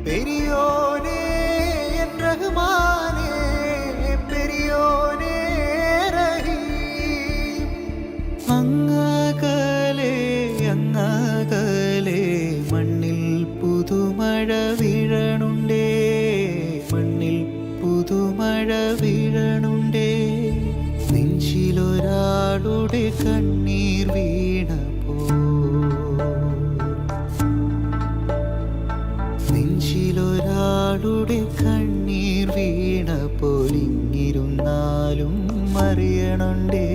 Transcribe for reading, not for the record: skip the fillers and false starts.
പെരിയോനേ N റഹ്മാനേ, പെരിയോനേ റഹീം. അങ്ങകലെ അങ്ങകലെ മണ്ണിൽ പുതുമഴ വീഴണുണ്ടേ, മണ്ണിൽ പുതുമഴ വീഴണുണ്ടേ. നെഞ്ചിലൊരാളുടെ കണ്ണീർ വീണപ്പോ, നെഞ്ചിലൊരാളുടെ കണ്ണീർ വീണപ്പോൾ ഇങ്ങിരുന്നാലും അറിയണുണ്ടേ.